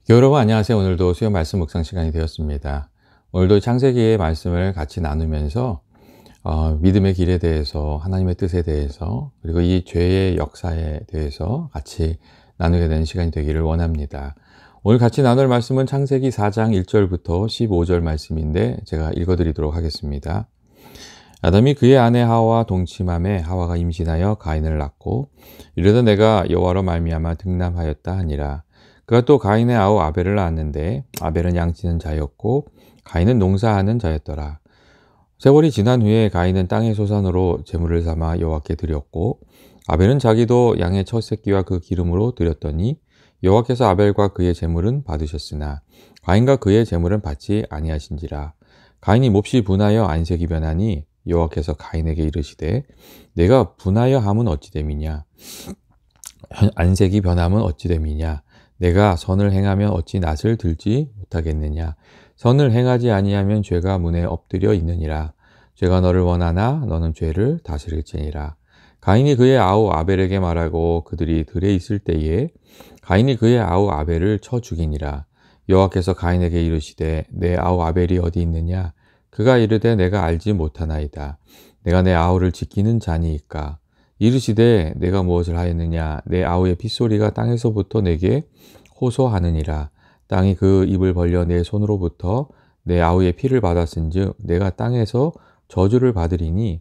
여러분 안녕하세요. 오늘도 수요 말씀 묵상 시간이 되었습니다. 오늘도 창세기의 말씀을 같이 나누면서 믿음의 길에 대해서, 하나님의 뜻에 대해서, 그리고 이 죄의 역사에 대해서 같이 나누게 되는 시간이 되기를 원합니다. 오늘 같이 나눌 말씀은 창세기 4장 1절부터 15절 말씀인데 제가 읽어드리도록 하겠습니다. 아담이 그의 아내 하와와 동침함에 하와가 임신하여 가인을 낳고 이르되 내가 여호와로 말미암아 등남하였다 하니라. 그가 또 가인의 아우 아벨을 낳았는데 아벨은 양치는 자였고 가인은 농사하는 자였더라. 세월이 지난 후에 가인은 땅의 소산으로 제물을 삼아 여호와께 드렸고 아벨은 자기도 양의 첫 새끼와 그 기름으로 드렸더니 여호와께서 아벨과 그의 제물은 받으셨으나 가인과 그의 제물은 받지 아니하신지라. 가인이 몹시 분하여 안색이 변하니 여호와께서 가인에게 이르시되 내가 분하여 함은 어찌 됨이냐 안색이 변함은 어찌 됨이냐 내가 선을 행하면 어찌 낯을 들지 못하겠느냐 선을 행하지 아니하면 죄가 문에 엎드려 있느니라. 죄가 너를 원하나 너는 죄를 다스릴지니라. 가인이 그의 아우 아벨에게 말하고 그들이 들에 있을 때에 가인이 그의 아우 아벨을 쳐 죽이니라. 여호와께서 가인에게 이르시되 내 아우 아벨이 어디 있느냐. 그가 이르되 내가 알지 못하나이다. 내가 내 아우를 지키는 자니이까. 이르시되 내가 무엇을 하였느냐. 내 아우의 핏소리가 땅에서부터 내게 호소하느니라. 땅이 그 입을 벌려 내 손으로부터 내 아우의 피를 받았은즉 내가 땅에서 저주를 받으리니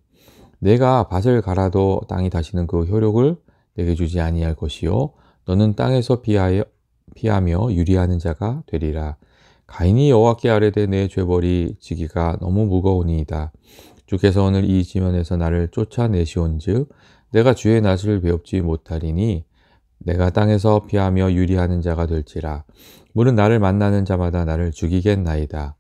내가 밭을 갈아도 땅이 다시는 그 효력을 내게 주지 아니할 것이요 너는 땅에서 피하며 유리하는 자가 되리라. 가인이 여호와께 아뢰되 내 죄벌이 지기가 너무 무거우니이다. 주께서 오늘 이 지면에서 나를 쫓아내시온즉 내가 주의 낯을 배웁지 못하리니 내가 땅에서 피하며 유리하는 자가 될지라. 물은 나를 만나는 자마다 나를 죽이겠나이다.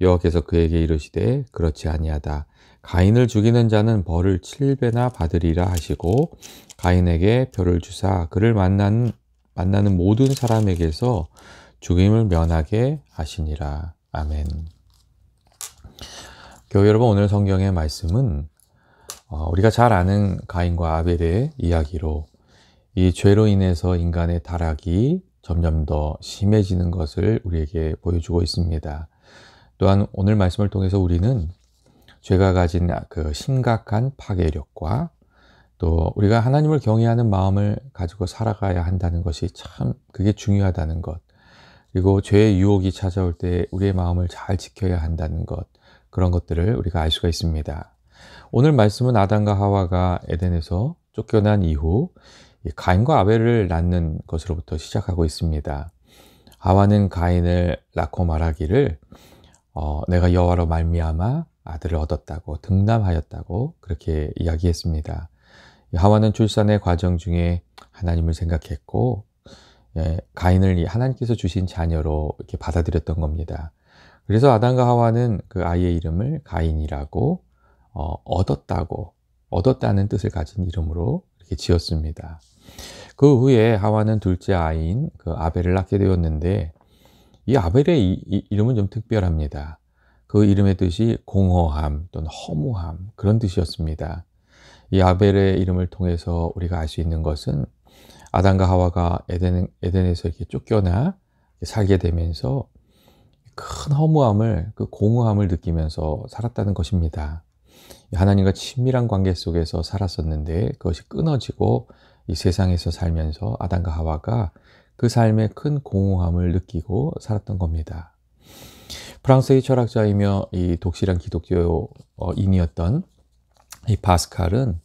여호와께서 그에게 이르시되 그렇지 아니하다. 가인을 죽이는 자는 벌을 7배나 받으리라 하시고 가인에게 표를 주사 그를 만나는 모든 사람에게서 죽임을 면하게 하시니라. 아멘. 교회 여러분, 오늘 성경의 말씀은 우리가 잘 아는 가인과 아벨의 이야기로 이 죄로 인해서 인간의 타락이 점점 더 심해지는 것을 우리에게 보여주고 있습니다. 또한 오늘 말씀을 통해서 우리는 죄가 가진 그 심각한 파괴력과 또 우리가 하나님을 경외하는 마음을 가지고 살아가야 한다는 것이 참 그게 중요하다는 것, 그리고 죄의 유혹이 찾아올 때 우리의 마음을 잘 지켜야 한다는 것, 그런 것들을 우리가 알 수가 있습니다. 오늘 말씀은 아담과 하와가 에덴에서 쫓겨난 이후 가인과 아벨을 낳는 것으로부터 시작하고 있습니다. 하와는 가인을 낳고 말하기를 내가 여호와로 말미암아 아들을 얻었다고 등남하였다고 그렇게 이야기했습니다. 하와는 출산의 과정 중에 하나님을 생각했고 가인을 하나님께서 주신 자녀로 이렇게 받아들였던 겁니다. 그래서 아담과 하와는 그 아이의 이름을 가인이라고 얻었다는 뜻을 가진 이름으로 이렇게 지었습니다. 그 후에 하와는 둘째 아이인 그 아벨을 낳게 되었는데 이 아벨의 이름은 좀 특별합니다. 그 이름의 뜻이 공허함 또는 허무함 그런 뜻이었습니다. 이 아벨의 이름을 통해서 우리가 알 수 있는 것은 아담과 하와가 에덴에서 이렇게 쫓겨나 살게 되면서 큰 허무함을, 그 공허함을 느끼면서 살았다는 것입니다. 하나님과 친밀한 관계 속에서 살았었는데 그것이 끊어지고 이 세상에서 살면서 아담과 하와가 그 삶에 큰 공허함을 느끼고 살았던 겁니다. 프랑스의 철학자이며 이 독실한 기독교인이었던 이 파스칼은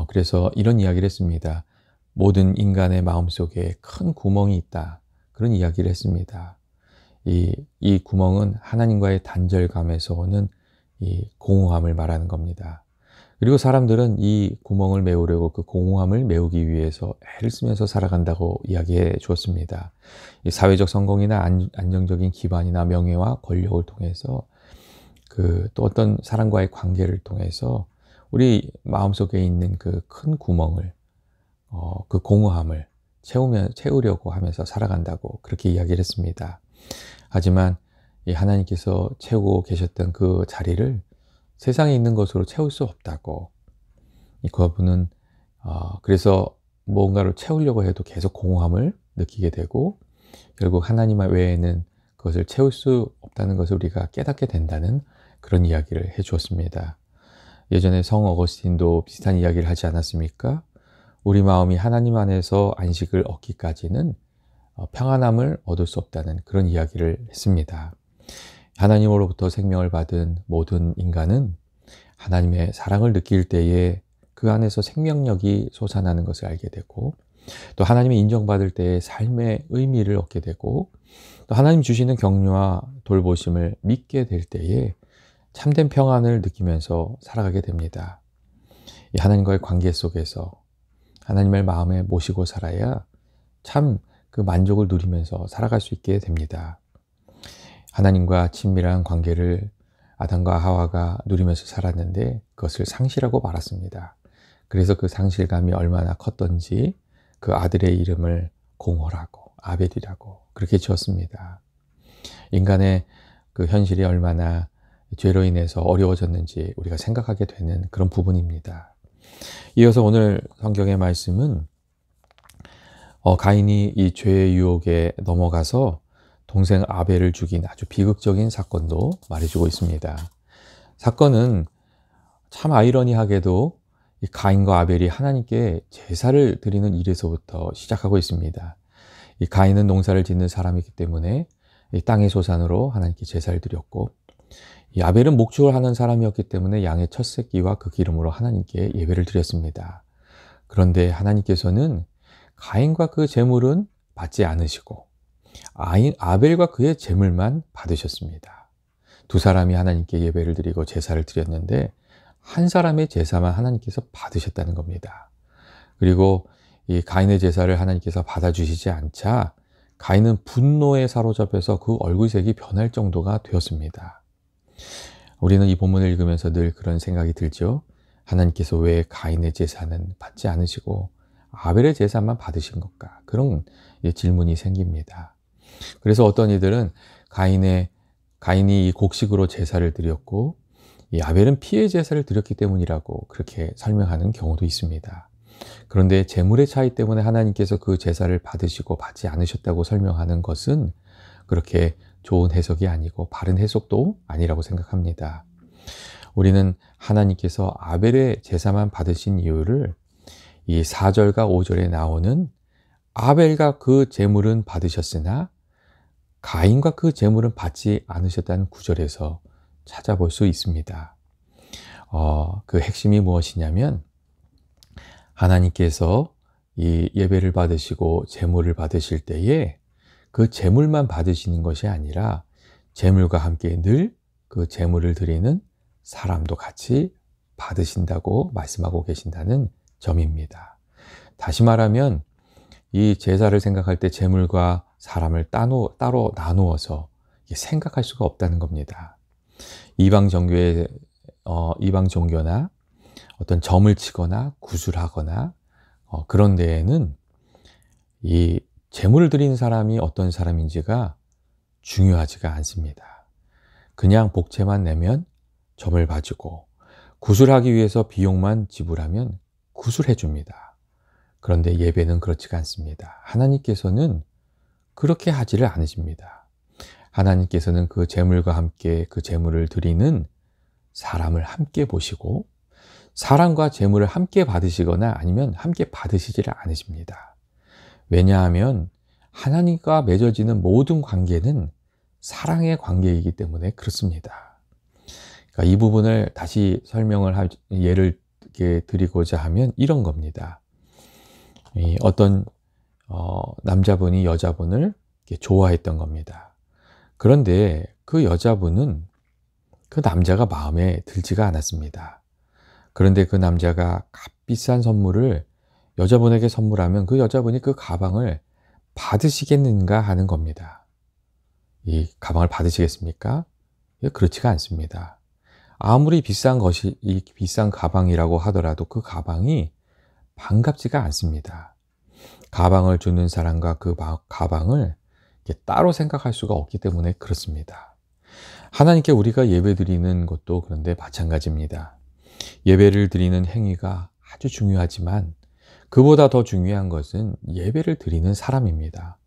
그래서 이런 이야기를 했습니다. 모든 인간의 마음속에 큰 구멍이 있다. 그런 이야기를 했습니다. 이 구멍은 하나님과의 단절감에서 오는 이 공허함을 말하는 겁니다. 그리고 사람들은 이 구멍을 메우려고 그 공허함을 메우기 위해서 애를 쓰면서 살아간다고 이야기해 주었습니다. 이 사회적 성공이나 안정적인 기반이나 명예와 권력을 통해서 또 어떤 사람과의 관계를 통해서 우리 마음속에 있는 그 큰 구멍을 그 공허함을 채우려고 하면서 살아간다고 그렇게 이야기를 했습니다. 하지만 이 하나님께서 채우고 계셨던 그 자리를 세상에 있는 것으로 채울 수 없다고, 그분은 그래서 뭔가를 채우려고 해도 계속 공허함을 느끼게 되고 결국 하나님 외에는 그것을 채울 수 없다는 것을 우리가 깨닫게 된다는 그런 이야기를 해 주었습니다. 예전에 성 어거스틴도 비슷한 이야기를 하지 않았습니까? 우리 마음이 하나님 안에서 안식을 얻기까지는 평안함을 얻을 수 없다는 그런 이야기를 했습니다. 하나님으로부터 생명을 받은 모든 인간은 하나님의 사랑을 느낄 때에 그 안에서 생명력이 솟아나는 것을 알게 되고, 또 하나님의 인정받을 때에 삶의 의미를 얻게 되고, 또 하나님 주시는 격려와 돌보심을 믿게 될 때에 참된 평안을 느끼면서 살아가게 됩니다. 이 하나님과의 관계 속에서 하나님을 마음에 모시고 살아야 참 그 만족을 누리면서 살아갈 수 있게 됩니다. 하나님과 친밀한 관계를 아담과 하와가 누리면서 살았는데 그것을 상실하고 말았습니다. 그래서 그 상실감이 얼마나 컸던지 그 아들의 이름을 공홀하고 아벨이라고 그렇게 지었습니다. 인간의 그 현실이 얼마나 죄로 인해서 어려워졌는지 우리가 생각하게 되는 그런 부분입니다. 이어서 오늘 성경의 말씀은 가인이 이 죄의 유혹에 넘어가서 동생 아벨을 죽인 아주 비극적인 사건도 말해주고 있습니다. 사건은 참 아이러니하게도 이 가인과 아벨이 하나님께 제사를 드리는 일에서부터 시작하고 있습니다. 이 가인은 농사를 짓는 사람이기 때문에 이 땅의 소산으로 하나님께 제사를 드렸고, 이 아벨은 목축을 하는 사람이었기 때문에 양의 첫 새끼와 그 기름으로 하나님께 예배를 드렸습니다. 그런데 하나님께서는 가인과 그 제물은 받지 않으시고 아벨과 그의 제물만 받으셨습니다. 두 사람이 하나님께 예배를 드리고 제사를 드렸는데 한 사람의 제사만 하나님께서 받으셨다는 겁니다. 그리고 이 가인의 제사를 하나님께서 받아주시지 않자 가인은 분노에 사로잡혀서 그 얼굴색이 변할 정도가 되었습니다. 우리는 이 본문을 읽으면서 늘 그런 생각이 들죠. 하나님께서 왜 가인의 제사는 받지 않으시고 아벨의 제사만 받으신 것까? 그런 질문이 생깁니다. 그래서 어떤 이들은 가인이 이 곡식으로 제사를 드렸고 이 아벨은 피의 제사를 드렸기 때문이라고 그렇게 설명하는 경우도 있습니다. 그런데 제물의 차이 때문에 하나님께서 그 제사를 받으시고 받지 않으셨다고 설명하는 것은 그렇게 좋은 해석이 아니고 바른 해석도 아니라고 생각합니다. 우리는 하나님께서 아벨의 제사만 받으신 이유를 이 4절과 5절에 나오는 아벨과 그 제물은 받으셨으나 가인과 그 제물은 받지 않으셨다는 구절에서 찾아볼 수 있습니다. 그 핵심이 무엇이냐면 하나님께서 이 예배를 받으시고 제물을 받으실 때에 그 제물만 받으시는 것이 아니라 제물과 함께 늘 그 제물을 드리는 사람도 같이 받으신다고 말씀하고 계신다는 점입니다. 다시 말하면 이 제사를 생각할 때 제물과 사람을 따로 나누어서 생각할 수가 없다는 겁니다. 이방 종교나 어떤 점을 치거나 구술하거나 그런 데에는 이 제물을 드리는 사람이 어떤 사람인지가 중요하지가 않습니다. 그냥 복채만 내면 점을 봐주고 구술하기 위해서 비용만 지불하면 구술해 줍니다. 그런데 예배는 그렇지가 않습니다. 하나님께서는 그렇게 하지를 않으십니다. 하나님께서는 그 제물과 함께 그 제물을 드리는 사람을 함께 보시고 사람과 제물을 함께 받으시거나 아니면 함께 받으시지를 않으십니다. 왜냐하면 하나님과 맺어지는 모든 관계는 사랑의 관계이기 때문에 그렇습니다. 그러니까 이 부분을 다시 예를 드리고자 하면 이런 겁니다. 어떤 남자분이 여자분을 좋아했던 겁니다. 그런데 그 여자분은 그 남자가 마음에 들지가 않았습니다. 그런데 그 남자가 값비싼 선물을 여자분에게 선물하면 그 여자분이 그 가방을 받으시겠는가 하는 겁니다. 이 가방을 받으시겠습니까? 그렇지가 않습니다. 아무리 비싼 가방이라고 하더라도 그 가방이 반갑지가 않습니다. 가방을 주는 사람과 그 가방을 따로 생각할 수가 없기 때문에 그렇습니다. 하나님께 우리가 예배 드리는 것도 그런데 마찬가지입니다. 예배를 드리는 행위가 아주 중요하지만 그보다 더 중요한 것은 예배를 드리는 사람입니다.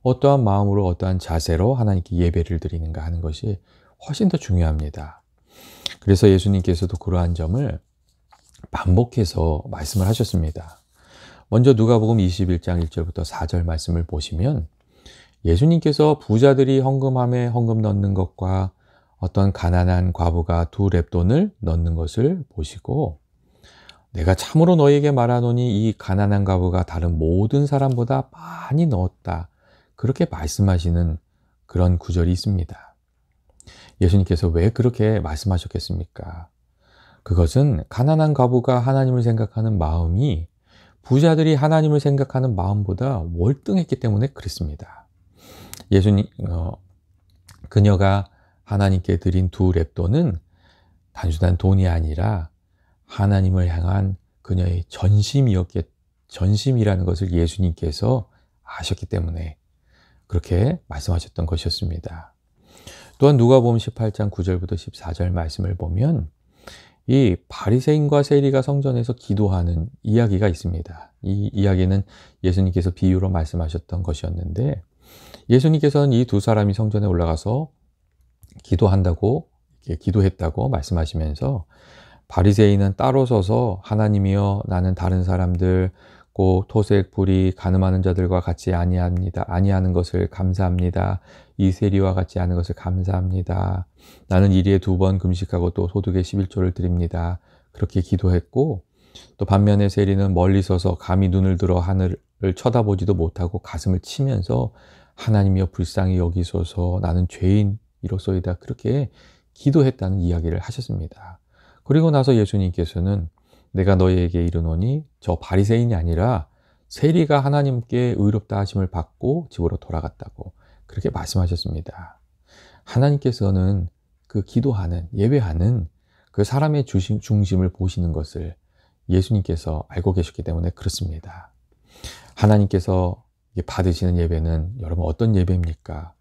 어떠한 마음으로 어떠한 자세로 하나님께 예배를 드리는가 하는 것이 훨씬 더 중요합니다. 그래서 예수님께서도 그러한 점을 반복해서 말씀을 하셨습니다. 먼저 누가복음 21장 1절부터 4절 말씀을 보시면 예수님께서 부자들이 헌금함에 헌금 넣는 것과 어떤 가난한 과부가 2렙돈을 넣는 것을 보시고 내가 참으로 너희에게 말하노니 이 가난한 과부가 다른 모든 사람보다 많이 넣었다. 그렇게 말씀하시는 그런 구절이 있습니다. 예수님께서 왜 그렇게 말씀하셨겠습니까? 그것은 가난한 과부가 하나님을 생각하는 마음이 부자들이 하나님을 생각하는 마음보다 월등했기 때문에 그랬습니다. 예수님, 그녀가 하나님께 드린 2렙돈은 단순한 돈이 아니라 하나님을 향한 그녀의 전심이라는 것을 예수님께서 아셨기 때문에 그렇게 말씀하셨던 것이었습니다. 또한 누가복음 18장 9절부터 14절 말씀을 보면 이 바리새인과 세리가 성전에서 기도하는 이야기가 있습니다. 이 이야기는 예수님께서 비유로 말씀하셨던 것이었는데 예수님께서는 이 두 사람이 성전에 올라가서 기도했다고 말씀하시면서 바리새인은 따로 서서 하나님이여 나는 다른 사람들 곧 토색 불이 가늠하는 자들과 같이 아니하는 것을 감사합니다. 이 세리와 같이 하는 것을 감사합니다. 나는 일일에 2번 금식하고 또 소득의 11조를 드립니다. 그렇게 기도했고 또 반면에 세리는 멀리 서서 감히 눈을 들어 하늘을 쳐다보지도 못하고 가슴을 치면서 하나님이여 불쌍히 여기소서 나는 죄인이로소이다. 그렇게 기도했다는 이야기를 하셨습니다. 그리고 나서 예수님께서는 내가 너희에게 이르노니 저 바리새인이 아니라 세리가 하나님께 의롭다 하심을 받고 집으로 돌아갔다고 그렇게 말씀하셨습니다. 하나님께서는 그 기도하는 예배하는 그 사람의 중심을 보시는 것을 예수님께서 알고 계셨기 때문에 그렇습니다. 하나님께서 받으시는 예배는 여러분 어떤 예배입니까?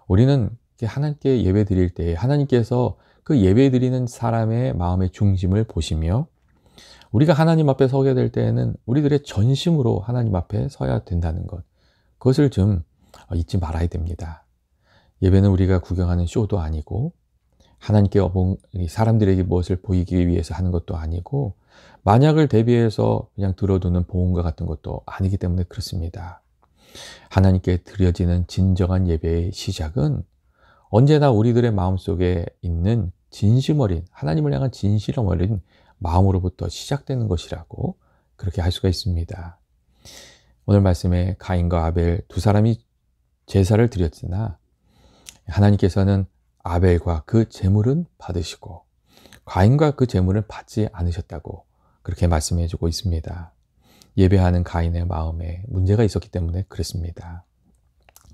우리는 하나님께 예배 드릴 때 하나님께서 그 예배 드리는 사람의 마음의 중심을 보시며 우리가 하나님 앞에 서게 될 때에는 우리들의 전심으로 하나님 앞에 서야 된다는 것, 그것을 좀 잊지 말아야 됩니다. 예배는 우리가 구경하는 쇼도 아니고 하나님께 사람들에게 무엇을 보이기 위해서 하는 것도 아니고 만약을 대비해서 그냥 들어두는 보험과 같은 것도 아니기 때문에 그렇습니다. 하나님께 드려지는 진정한 예배의 시작은 언제나 우리들의 마음속에 있는 진심 어린, 하나님을 향한 진실함 어린 마음으로부터 시작되는 것이라고 그렇게 할 수가 있습니다. 오늘 말씀에 가인과 아벨 두 사람이 제사를 드렸으나 하나님께서는 아벨과 그 제물은 받으시고 가인과 그 제물은 받지 않으셨다고 그렇게 말씀해 주고 있습니다. 예배하는 가인의 마음에 문제가 있었기 때문에 그랬습니다.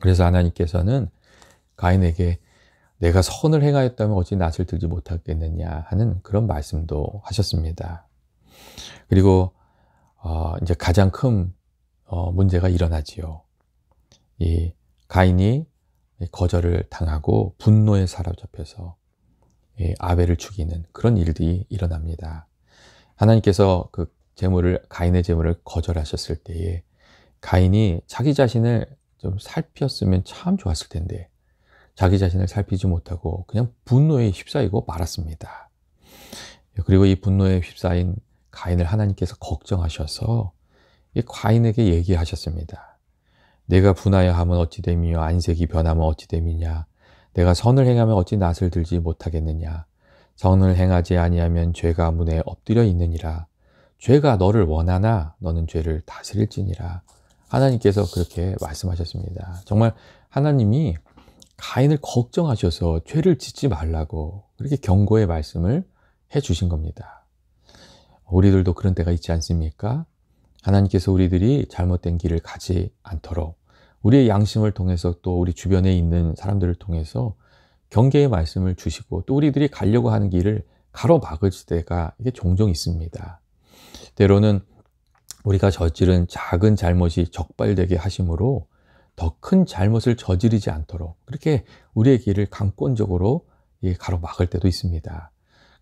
그래서 하나님께서는 가인에게 내가 선을 행하였다면 어찌 낯을 들지 못하겠느냐 하는 그런 말씀도 하셨습니다. 그리고 이제 가장 큰 문제가 일어나지요. 이 가인이 거절을 당하고 분노에 사로잡혀서 아벨을 죽이는 그런 일들이 일어납니다. 하나님께서 그 가인의 제물을 거절하셨을 때에 가인이 자기 자신을 좀 살폈으면 참 좋았을 텐데 자기 자신을 살피지 못하고 그냥 분노에 휩싸이고 말았습니다. 그리고 이 분노에 휩싸인 가인을 하나님께서 걱정하셔서 이 가인에게 얘기하셨습니다. 내가 분하여 하면 어찌 됨이며 안색이 변하면 어찌 됨이냐. 내가 선을 행하면 어찌 낯을 들지 못하겠느냐. 선을 행하지 아니하면 죄가 문에 엎드려 있느니라. 죄가 너를 원하나 너는 죄를 다스릴지니라. 하나님께서 그렇게 말씀하셨습니다. 정말 하나님이 가인을 걱정하셔서 죄를 짓지 말라고 그렇게 경고의 말씀을 해 주신 겁니다. 우리들도 그런 때가 있지 않습니까? 하나님께서 우리들이 잘못된 길을 가지 않도록 우리의 양심을 통해서 또 우리 주변에 있는 사람들을 통해서 경계의 말씀을 주시고 또 우리들이 가려고 하는 길을 가로막을 때가 이게 종종 있습니다. 때로는 우리가 저지른 작은 잘못이 적발되게 하심으로 더 큰 잘못을 저지르지 않도록 그렇게 우리의 길을 강권적으로 가로막을 때도 있습니다.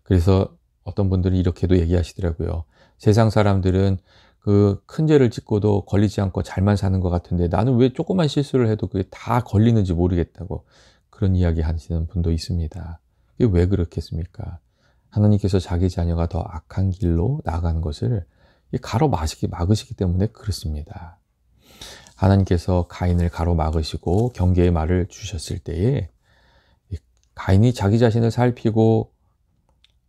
그래서 어떤 분들은 이렇게도 얘기하시더라고요. 세상 사람들은 그 큰 죄를 짓고도 걸리지 않고 잘만 사는 것 같은데 나는 왜 조그만 실수를 해도 그게 다 걸리는지 모르겠다고 그런 이야기 하시는 분도 있습니다. 이게 왜 그렇겠습니까? 하나님께서 자기 자녀가 더 악한 길로 나아가는 것을 가로막으시기 때문에 그렇습니다. 하나님께서 가인을 가로막으시고 경계의 말을 주셨을 때에 가인이 자기 자신을 살피고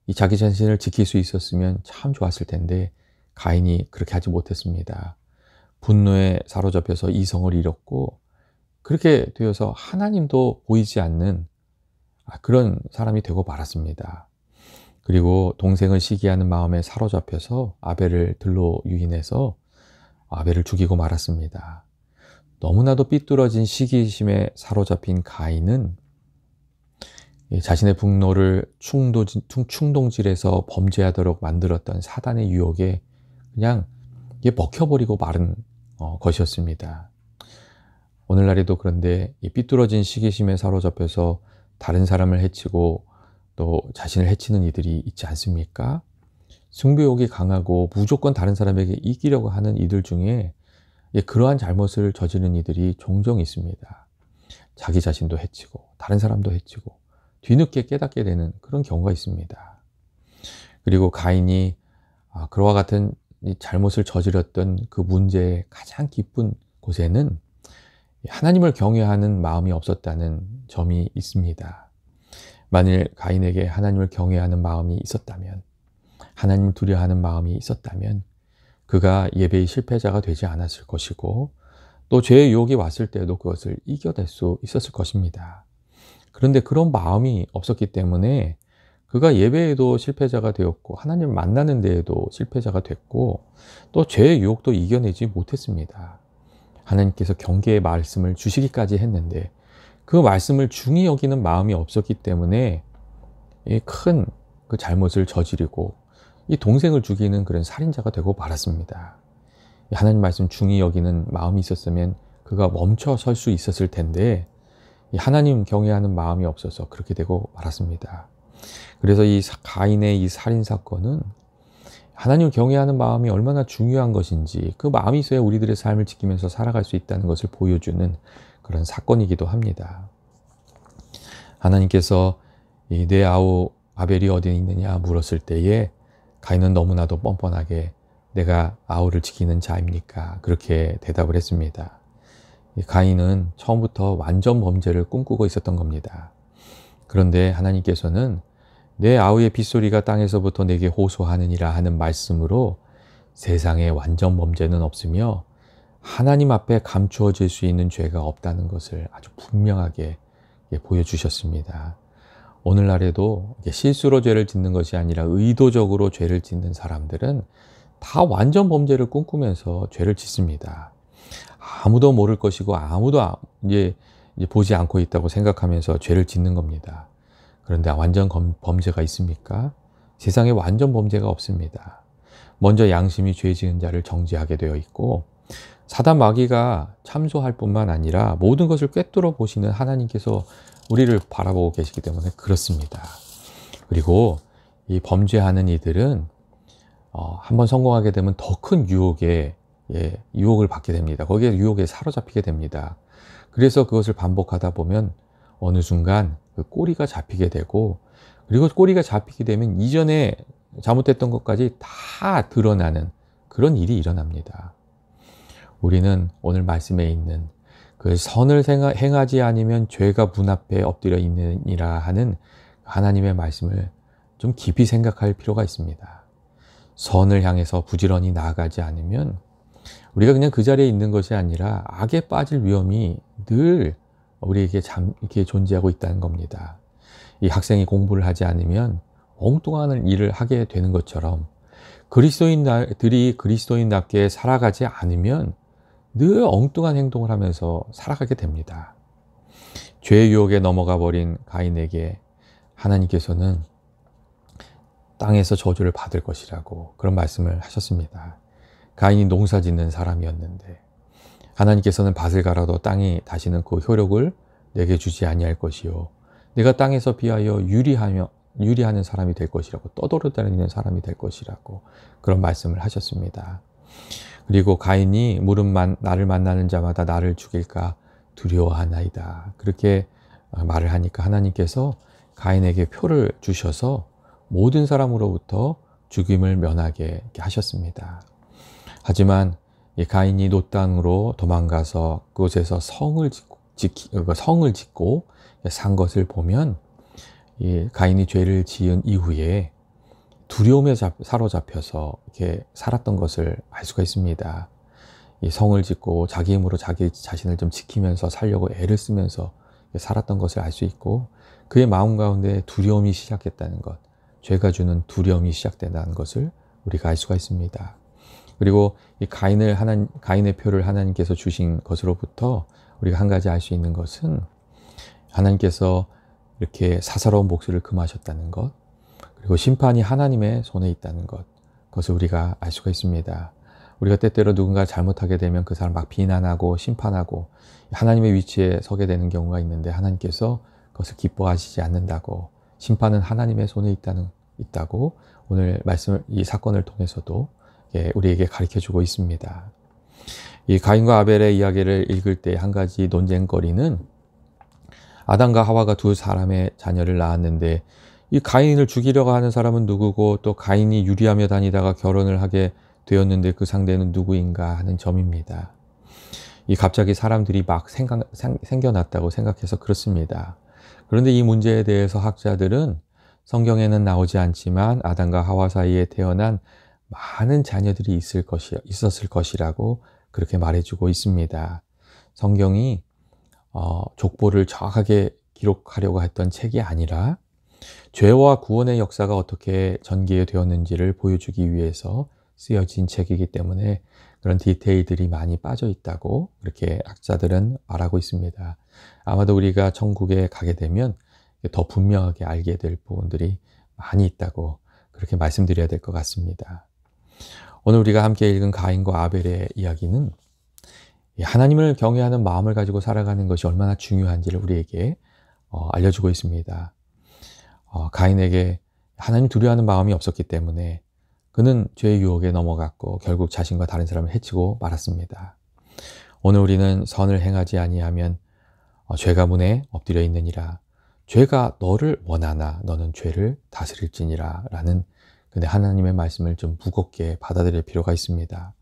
이 자기 자신을 지킬 수 있었으면 참 좋았을 텐데 가인이 그렇게 하지 못했습니다. 분노에 사로잡혀서 이성을 잃었고 그렇게 되어서 하나님도 보이지 않는 그런 사람이 되고 말았습니다. 그리고 동생을 시기하는 마음에 사로잡혀서 아벨을 들로 유인해서 아벨을 죽이고 말았습니다. 너무나도 삐뚤어진 시기심에 사로잡힌 가인은 자신의 분노를 충동질해서 범죄하도록 만들었던 사단의 유혹에 그냥 먹혀버리고 마른 것이었습니다. 오늘날에도 그런데 이 삐뚤어진 시기심에 사로잡혀서 다른 사람을 해치고 또 자신을 해치는 이들이 있지 않습니까? 승부욕이 강하고 무조건 다른 사람에게 이기려고 하는 이들 중에 그러한 잘못을 저지르는 이들이 종종 있습니다. 자기 자신도 해치고 다른 사람도 해치고 뒤늦게 깨닫게 되는 그런 경우가 있습니다. 그리고 가인이 그와 같은 이 잘못을 저질렀던 그 문제의 가장 깊은 곳에는 하나님을 경외하는 마음이 없었다는 점이 있습니다. 만일 가인에게 하나님을 경외하는 마음이 있었다면, 하나님을 두려워하는 마음이 있었다면 그가 예배의 실패자가 되지 않았을 것이고 또 죄의 유혹이 왔을 때도 그것을 이겨낼 수 있었을 것입니다. 그런데 그런 마음이 없었기 때문에 그가 예배에도 실패자가 되었고 하나님을 만나는 데에도 실패자가 됐고 또 죄의 유혹도 이겨내지 못했습니다. 하나님께서 경계의 말씀을 주시기까지 했는데 그 말씀을 중히 여기는 마음이 없었기 때문에 큰 그 잘못을 저지르고 이 동생을 죽이는 그런 살인자가 되고 말았습니다. 하나님 말씀 중히 여기는 마음이 있었으면 그가 멈춰 설 수 있었을 텐데 하나님 경외하는 마음이 없어서 그렇게 되고 말았습니다. 그래서 이 가인의 이 살인 사건은 하나님을 경외하는 마음이 얼마나 중요한 것인지 그 마음이 있어야 우리들의 삶을 지키면서 살아갈 수 있다는 것을 보여주는 그런 사건이기도 합니다. 하나님께서 내 아우 아벨이 어디 있느냐 물었을 때에 가인은 너무나도 뻔뻔하게 내가 아우를 지키는 자입니까? 그렇게 대답을 했습니다. 가인은 처음부터 완전 범죄를 꿈꾸고 있었던 겁니다. 그런데 하나님께서는 내 아우의 빗소리가 땅에서부터 내게 호소하느니라 하는 말씀으로 세상에 완전 범죄는 없으며 하나님 앞에 감추어질 수 있는 죄가 없다는 것을 아주 분명하게 보여주셨습니다. 오늘날에도 실수로 죄를 짓는 것이 아니라 의도적으로 죄를 짓는 사람들은 다 완전 범죄를 꿈꾸면서 죄를 짓습니다. 아무도 모를 것이고 아무도 이제 보지 않고 있다고 생각하면서 죄를 짓는 겁니다. 그런데 완전 범죄가 있습니까? 세상에 완전 범죄가 없습니다. 먼저 양심이 죄 지은 자를 정죄하게 되어 있고 사단 마귀가 참소할 뿐만 아니라 모든 것을 꿰뚫어 보시는 하나님께서 우리를 바라보고 계시기 때문에 그렇습니다. 그리고 이 범죄하는 이들은 한번 성공하게 되면 더 큰 유혹을 받게 됩니다. 거기에 유혹에 사로잡히게 됩니다. 그래서 그것을 반복하다 보면 어느 순간 그 꼬리가 잡히게 되고 그리고 꼬리가 잡히게 되면 이전에 잘못했던 것까지 다 드러나는 그런 일이 일어납니다. 우리는 오늘 말씀에 있는 그 선을 행하지 않으면 죄가 문 앞에 엎드려 있느니라 하는 하나님의 말씀을 좀 깊이 생각할 필요가 있습니다. 선을 향해서 부지런히 나아가지 않으면 우리가 그냥 그 자리에 있는 것이 아니라 악에 빠질 위험이 늘 우리에게 이렇게 존재하고 있다는 겁니다. 이 학생이 공부를 하지 않으면 엉뚱한 일을 하게 되는 것처럼 그리스도인들이 그리스도인답게 살아가지 않으면 늘 엉뚱한 행동을 하면서 살아가게 됩니다. 죄의 유혹에 넘어가 버린 가인에게 하나님께서는 땅에서 저주를 받을 것이라고 그런 말씀을 하셨습니다. 가인이 농사 짓는 사람이었는데 하나님께서는 밭을 갈아도 땅이 다시는 그 효력을 내게 주지 아니할 것이요 내가 땅에서 비하여 유리하는 사람이 될 것이라고 떠돌아다니는 사람이 될 것이라고 그런 말씀을 하셨습니다. 그리고 가인이 나를 만나는 자마다 나를 죽일까 두려워하나이다. 그렇게 말을 하니까 하나님께서 가인에게 표를 주셔서 모든 사람으로부터 죽임을 면하게 하셨습니다. 하지만 이 가인이 놋 땅으로 도망가서 그곳에서 성을 짓고 산 것을 보면 이 가인이 죄를 지은 이후에 두려움에 사로잡혀서 이렇게 살았던 것을 알 수가 있습니다. 이 성을 짓고 자기 힘으로 자기 자신을 좀 지키면서 살려고 애를 쓰면서 살았던 것을 알 수 있고, 그의 마음 가운데 두려움이 시작했다는 것, 죄가 주는 두려움이 시작된다는 것을 우리가 알 수가 있습니다. 그리고 이 가인의 표를 하나님께서 주신 것으로부터 우리가 한 가지 알 수 있는 것은, 하나님께서 이렇게 사사로운 목소리를 금하셨다는 것, 그리고 심판이 하나님의 손에 있다는 것, 그것을 우리가 알 수가 있습니다. 우리가 때때로 누군가 잘못하게 되면 그 사람 막 비난하고 심판하고 하나님의 위치에 서게 되는 경우가 있는데, 하나님께서 그것을 기뻐하시지 않는다고, 심판은 하나님의 손에 있다고 오늘 이 사건을 통해서도 우리에게 가르쳐주고 있습니다. 이 가인과 아벨의 이야기를 읽을 때 한 가지 논쟁거리는, 아담과 하와가 두 사람의 자녀를 낳았는데 이 가인을 죽이려고 하는 사람은 누구고, 또 가인이 유리하며 다니다가 결혼을 하게 되었는데 그 상대는 누구인가 하는 점입니다. 이 갑자기 사람들이 막 생겨났다고 생각해서 그렇습니다. 그런데 이 문제에 대해서 학자들은 성경에는 나오지 않지만 아담과 하와 사이에 태어난 많은 자녀들이 있었을 것이라고 그렇게 말해주고 있습니다. 성경이 족보를 정확하게 기록하려고 했던 책이 아니라 죄와 구원의 역사가 어떻게 전개되었는지를 보여주기 위해서 쓰여진 책이기 때문에 그런 디테일들이 많이 빠져 있다고 그렇게 학자들은 말하고 있습니다. 아마도 우리가 천국에 가게 되면 더 분명하게 알게 될 부분들이 많이 있다고 그렇게 말씀드려야 될 것 같습니다. 오늘 우리가 함께 읽은 가인과 아벨의 이야기는 하나님을 경외하는 마음을 가지고 살아가는 것이 얼마나 중요한지를 우리에게 알려주고 있습니다. 가인에게 하나님 두려워하는 마음이 없었기 때문에 그는 죄의 유혹에 넘어갔고 결국 자신과 다른 사람을 해치고 말았습니다. 오늘 우리는 선을 행하지 아니하면 죄가 문에 엎드려 있느니라. 죄가 너를 원하나 너는 죄를 다스릴지니라 라는, 근데 하나님의 말씀을 좀 무겁게 받아들일 필요가 있습니다.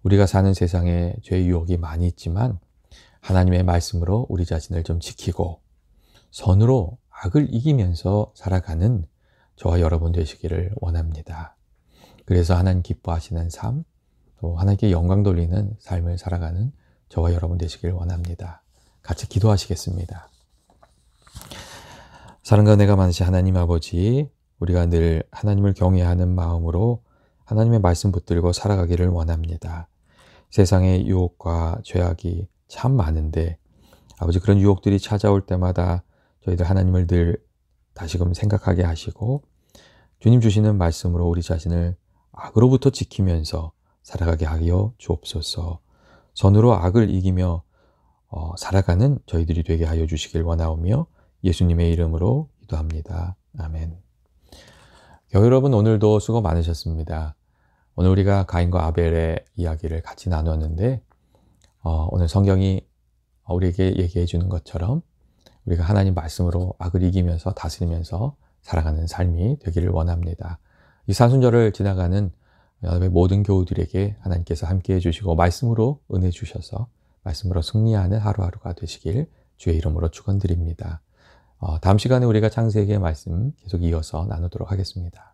우리가 사는 세상에 죄의 유혹이 많이 있지만 하나님의 말씀으로 우리 자신을 좀 지키고 선으로 악을 이기면서 살아가는 저와 여러분 되시기를 원합니다. 그래서 하나님 기뻐하시는 삶, 또 하나님께 영광 돌리는 삶을 살아가는 저와 여러분 되시기를 원합니다. 같이 기도하시겠습니다. 사랑과 은혜가 많으신 하나님 아버지, 우리가 늘 하나님을 경외하는 마음으로 하나님의 말씀 붙들고 살아가기를 원합니다. 세상의 유혹과 죄악이 참 많은데 아버지, 그런 유혹들이 찾아올 때마다 저희들 하나님을 늘 다시금 생각하게 하시고 주님 주시는 말씀으로 우리 자신을 악으로부터 지키면서 살아가게 하여 주옵소서. 선으로 악을 이기며 살아가는 저희들이 되게 하여 주시길 원하오며 예수님의 이름으로 기도합니다. 아멘. 여러분, 오늘도 수고 많으셨습니다. 오늘 우리가 가인과 아벨의 이야기를 같이 나눴는데 오늘 성경이 우리에게 얘기해 주는 것처럼 우리가 하나님 말씀으로 악을 이기면서 다스리면서 살아가는 삶이 되기를 원합니다. 이 사순절을 지나가는 여러분의 모든 교우들에게 하나님께서 함께해 주시고 말씀으로 은혜 주셔서 말씀으로 승리하는 하루하루가 되시길 주의 이름으로 축원드립니다. 다음 시간에 우리가 창세기의 말씀 계속 이어서 나누도록 하겠습니다.